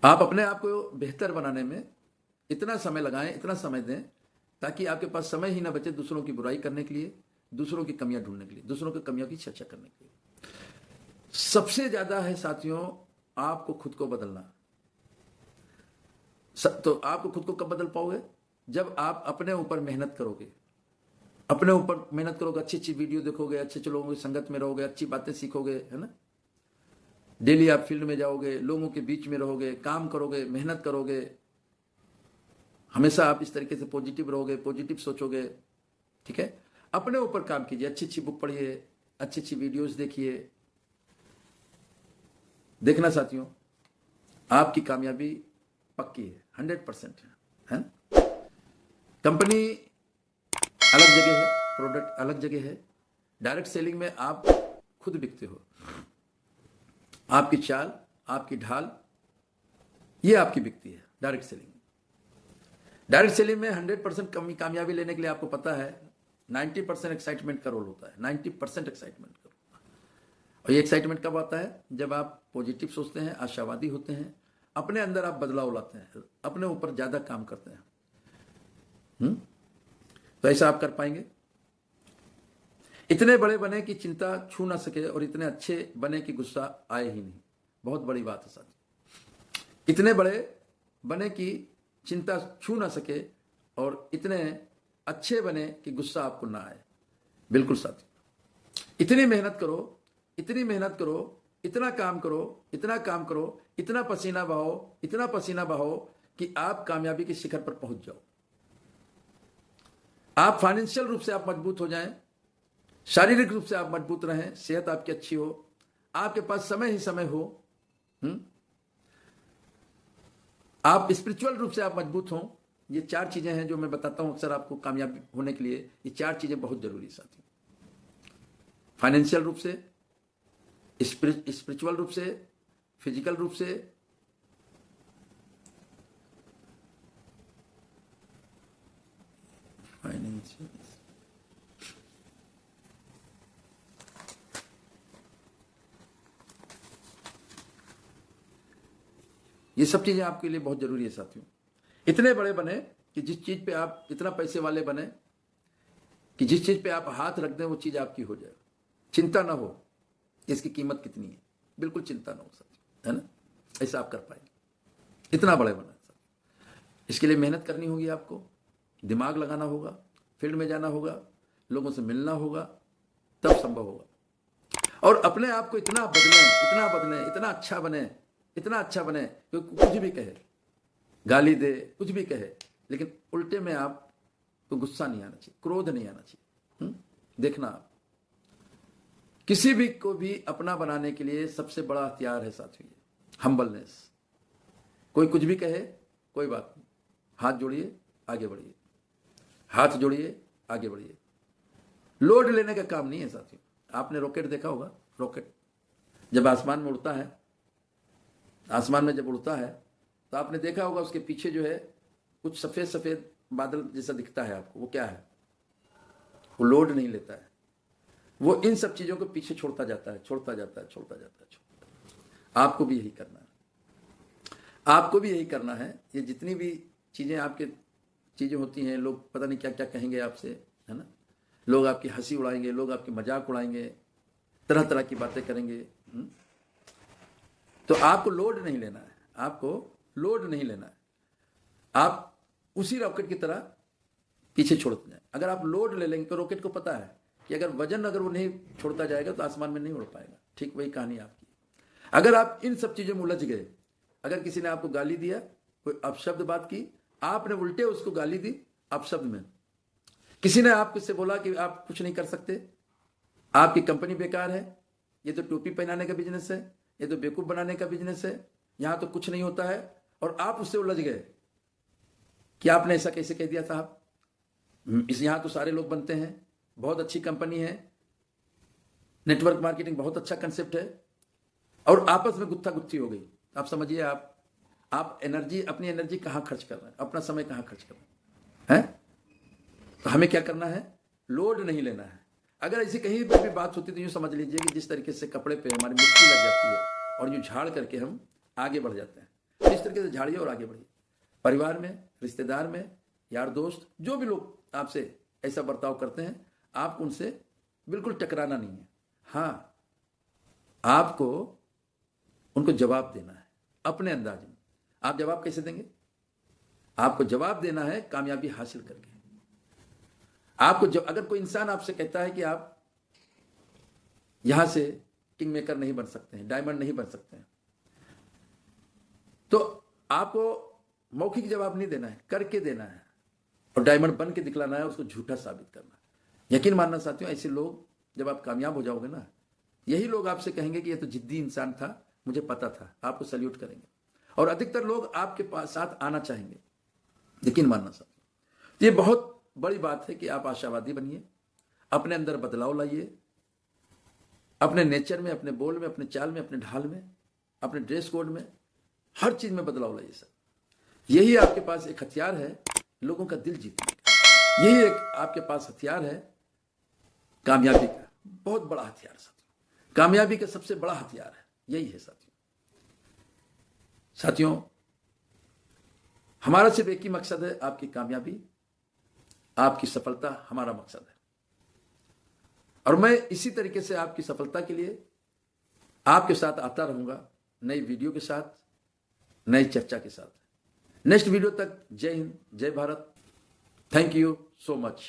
आप अपने आप को बेहतर बनाने में इतना समय लगाएं, इतना समय दें, ताकि आपके पास समय ही ना बचे दूसरों की बुराई करने के लिए, दूसरों की कमियां ढूंढने के लिए, दूसरों की कमियों की चर्चा करने के लिए। सबसे ज्यादा है साथियों आपको खुद को बदलना। तो आपको खुद को कब बदल पाओगे? जब आप अपने ऊपर मेहनत करोगे, अपने ऊपर मेहनत करोगे, अच्छी अच्छी वीडियो देखोगे, अच्छे अच्छे लोगों की संगत में रहोगे, अच्छी बातें सीखोगे, है ना। डेली आप फील्ड में जाओगे, लोगों के बीच में रहोगे, काम करोगे, मेहनत करोगे, हमेशा आप इस तरीके से पॉजिटिव रहोगे, पॉजिटिव सोचोगे, ठीक है। अपने ऊपर काम कीजिए, अच्छी अच्छी बुक पढ़िए, अच्छी अच्छी वीडियोस देखिए। देखना साथियों, आपकी कामयाबी पक्की है, 100% है ना। कंपनी अलग जगह है, प्रोडक्ट अलग जगह है। डायरेक्ट सेलिंग में आप खुद बिकते हो, आपकी चाल, आपकी ढाल, ये आपकी बिकती है डायरेक्ट सेलिंग। डायरेक्ट सेलिंग में 100% कामयाबी लेने के लिए आपको पता है 90% एक्साइटमेंट का रोल होता है, 90% एक्साइटमेंट का। और ये एक्साइटमेंट कब आता है? जब आप पॉजिटिव सोचते हैं, आशावादी होते हैं, अपने अंदर आप बदलाव लाते हैं, अपने ऊपर ज्यादा काम करते हैं। तो ऐसा आप कर पाएंगे। इतने बड़े बने कि चिंता छू ना सके, और इतने अच्छे बने कि गुस्सा आए ही नहीं। बहुत बड़ी बात है साथी। इतने बड़े बने कि चिंता छू ना सके, और इतने अच्छे बने कि गुस्सा आपको ना आए। बिल्कुल साथी, इतनी मेहनत करो, इतनी मेहनत करो, इतना काम करो, इतना काम करो, इतना पसीना बहाओ, इतना पसीना बहाओ कि आप कामयाबी के शिखर पर पहुंच जाओ। आप फाइनेंशियल रूप से आप मजबूत हो जाएं, शारीरिक रूप से आप मजबूत रहें, सेहत आपकी अच्छी हो, आपके पास समय ही समय हो, आप स्पिरिचुअल रूप से आप मजबूत हों। ये 4 चीजें हैं जो मैं बताता हूं अक्सर आपको कामयाब होने के लिए। ये 4 चीजें बहुत जरूरी साथी। फाइनेंशियल रूप से, स्पिरिचुअल रूप से, फिजिकल रूप से, फाइनेंशियल, ये सब चीजें आपके लिए बहुत जरूरी है साथियों। इतने बड़े बने कि जिस चीज पे आप, इतना पैसे वाले बने कि जिस चीज पे आप हाथ रख दें वो चीज आपकी हो जाए। चिंता ना हो इसकी कीमत कितनी है, बिल्कुल चिंता ना हो साथियों, है ना। ऐसा आप कर पाएंगे, इतना बड़े बना साथियों। इसके लिए मेहनत करनी होगी, आपको दिमाग लगाना होगा, फील्ड में जाना होगा, लोगों से मिलना होगा, तब संभव होगा। और अपने आप को इतना बदलें, इतना बदलें, इतना अच्छा बने, इतना अच्छा बने कि कुछ भी कहे, गाली दे, कुछ भी कहे, लेकिन उल्टे में आपको गुस्सा नहीं आना चाहिए, क्रोध नहीं आना चाहिए। देखना, आप किसी भी को भी अपना बनाने के लिए सबसे बड़ा हथियार है साथियों हम्बलनेस। कोई कुछ भी कहे, कोई बात नहीं, हाथ जोड़िए, आगे बढ़िए, हाथ जोड़िए, आगे बढ़िए। लोड लेने का काम नहीं है साथियों। आपने रॉकेट देखा होगा, रॉकेट जब आसमान में उड़ता है, आसमान में जब उड़ता है तो आपने देखा होगा उसके पीछे जो है कुछ सफेद सफेद बादल जैसा दिखता है आपको। वो क्या है? वो लोड नहीं लेता है, वो इन सब चीजों को पीछे छोड़ता जाता है, छोड़ता जाता है, छोड़ता जाता है, छोड़ता है। आपको भी यही करना है, आपको भी यही करना है। ये जितनी भी चीजें आपके चीजें होती हैं, लोग पता नहीं क्या क्या कहेंगे आपसे, है ना। लोग आपकी हंसी उड़ाएंगे, लोग आपकी मजाक उड़ाएंगे, तरह तरह की बातें करेंगे। तो आपको लोड नहीं लेना है, आपको लोड नहीं लेना है। आप उसी रॉकेट की तरह पीछे छोड़ते जाए। अगर आप लोड ले लेंगे तो रॉकेट को पता है कि अगर वजन अगर वो नहीं छोड़ता जाएगा तो आसमान में नहीं उड़ पाएगा। ठीक वही कहानी आपकी। अगर आप इन सब चीजों में उलझ गए, अगर किसी ने आपको गाली दिया, कोई अपशब्द बात की, आपने उल्टे उसको गाली दी अपशब्द में। किसी ने आपसे बोला कि आप कुछ नहीं कर सकते, आपकी कंपनी बेकार है, ये तो टोपी पहनाने का बिजनेस है, ये तो बेवकूफ बनाने का बिजनेस है, यहां तो कुछ नहीं होता है, और आप उससे उलझ गए कि आपने ऐसा कैसे कह दिया साहब, इस यहां तो सारे लोग बनते हैं, बहुत अच्छी कंपनी है, नेटवर्क मार्केटिंग बहुत अच्छा कंसेप्ट है, और आपस में गुत्था गुत्थी हो गई। आप समझिए, आप एनर्जी, अपनी एनर्जी कहां खर्च कर रहे हैं, अपना समय कहां खर्च कर रहे हैं? तो हमें क्या करना है? लोड नहीं लेना है। अगर ऐसी कहीं पर भी बात होती तो यूं समझ लीजिए कि जिस तरीके से कपड़े पे हमारी मिट्टी लग जाती है और यूं झाड़ करके हम आगे बढ़ जाते हैं। तो इस तरीके से झाड़िए और आगे बढ़िए। परिवार में, रिश्तेदार में, यार दोस्त, जो भी लोग आपसे ऐसा बर्ताव करते हैं, आपको उनसे बिल्कुल टकराना नहीं है। हाँ, आपको उनको जवाब देना है अपने अंदाज में। आप जवाब कैसे देंगे? आपको जवाब देना है कामयाबी हासिल करके। आपको जब अगर कोई इंसान आपसे कहता है कि आप यहां से किंग मेकर नहीं बन सकते हैं, डायमंड नहीं बन सकते हैं, तो आपको मौखिक जवाब नहीं देना है, करके देना है और डायमंड बन के दिखलाना है, उसको झूठा साबित करना है। यकीन मानना साथियों, ऐसे लोग जब आप कामयाब हो जाओगे ना, यही लोग आपसे कहेंगे कि ये तो जिद्दी इंसान था, मुझे पता था, आपको सल्यूट करेंगे और अधिकतर लोग आपके पास साथ आना चाहेंगे। यकीन मानना साथियों, ये बहुत बड़ी बात है कि आप आशावादी बनिए, अपने अंदर बदलाव लाइए, अपने नेचर में, अपने बोल में, अपने चाल में, अपने ढाल में, अपने ड्रेस कोड में, हर चीज में बदलाव लाइए सर। यही आपके पास एक हथियार है लोगों का दिल जीतने का। यही एक आपके पास हथियार है कामयाबी का, बहुत बड़ा हथियार साथियों। कामयाबी का सबसे बड़ा हथियार है यही है साथियों। साथियों, हमारा सिर्फ एक ही मकसद है, आपकी कामयाबी, आपकी सफलता हमारा मकसद है। और मैं इसी तरीके से आपकी सफलता के लिए आपके साथ आता रहूंगा, नई वीडियो के साथ, नई चर्चा के साथ। नेक्स्ट वीडियो तक जय हिंद, जय Bharat. Thank you so much.